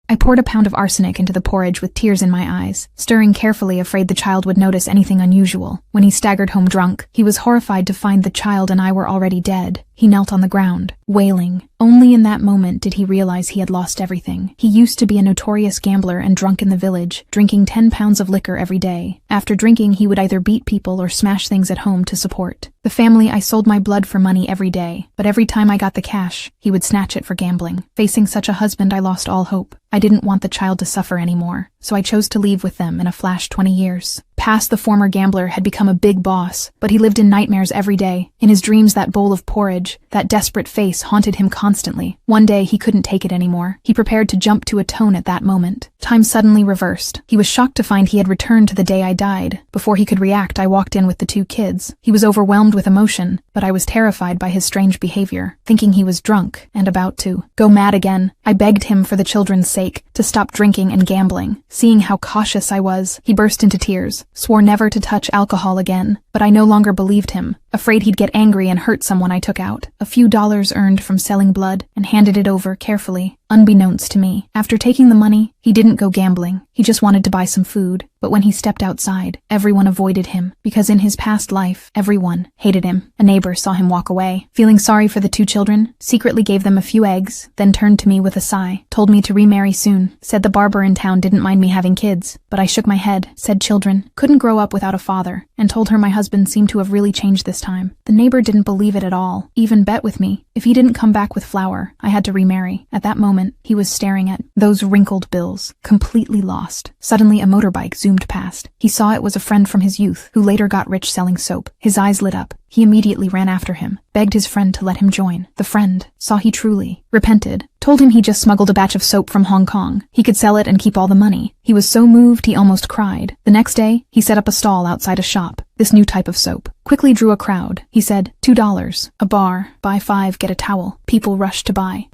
I poured a pound of arsenic into the porridge with tears in my eyes, stirring carefully, afraid the child would notice anything unusual. When he staggered home drunk, he was horrified to find the child and I were already dead. He knelt on the ground, wailing. Only in that moment did he realize he had lost everything. He used to be a notorious gambler and drunk in the village, drinking 10 pounds of liquor every day. After drinking, he would either beat people or smash things at home to support the family. I sold my blood for money every day, but every time I got the cash, he would snatch it for gambling. Facing such a husband, I lost all hope. I didn't want the child to suffer anymore, so I chose to leave with them in a flash. 20 years past. The former gambler had become a big boss, but he lived in nightmares every day. In his dreams, that bowl of porridge, that desperate face haunted him constantly. One day, he couldn't take it anymore. He prepared to jump to a tone at that moment. Time suddenly reversed. He was shocked to find he had returned to the day I died. Before he could react, I walked in with the 2 kids. He was overwhelmed with emotion, but I was terrified by his strange behavior, thinking he was drunk and about to go mad again. I begged him, for the children's sake, to stop drinking and gambling. Seeing how cautious I was, he burst into tears, swore never to touch alcohol again, but I no longer believed him. Afraid he'd get angry and hurt someone, I took out a few dollars earned from selling blood and handed it over carefully, unbeknownst to me. After taking the money, he didn't go gambling. He just wanted to buy some food. But when he stepped outside, everyone avoided him, because in his past life, everyone hated him. A neighbor saw him walk away. Feeling sorry for the 2 children, secretly gave them a few eggs, then turned to me with a sigh, told me to remarry soon, said the barber in town didn't mind me having kids. But I shook my head, said children couldn't grow up without a father, and told her my husband seemed to have really changed this time. The neighbor didn't believe it at all, even bet with me. If he didn't come back with flour, I had to remarry. At that moment, he was staring at those wrinkled bills, completely lost. Suddenly, a motorbike zoomed past. He saw it was a friend from his youth, who later got rich selling soap. His eyes lit up. He immediately ran after him, begged his friend to let him join. The friend saw he truly repented, told him he just smuggled a batch of soap from Hong Kong. He could sell it and keep all the money. He was so moved he almost cried. The next day, he set up a stall outside a shop. This new type of soap quickly drew a crowd. He said, $2, a bar, buy 5, get a towel. People rushed to buy.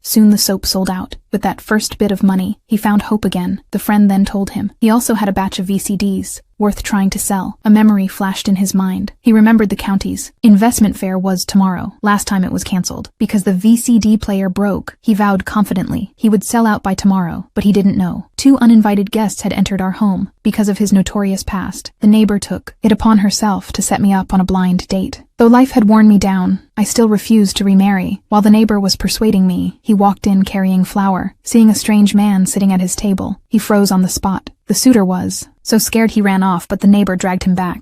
Soon the soap sold out. With that first bit of money, he found hope again. The friend then told him he also had a batch of VCDs, worth trying to sell. A memory flashed in his mind. He remembered the county's investment fair was tomorrow. Last time it was canceled because the VCD player broke. He vowed confidently he would sell out by tomorrow, but he didn't know 2 uninvited guests had entered our home. Because of his notorious past, the neighbor took it upon herself to set me up on a blind date. Though life had worn me down, I still refused to remarry. While the neighbor was persuading me, he walked in carrying flour. Seeing a strange man sitting at his table, he froze on the spot. The suitor was so scared he ran off, but the neighbor dragged him back.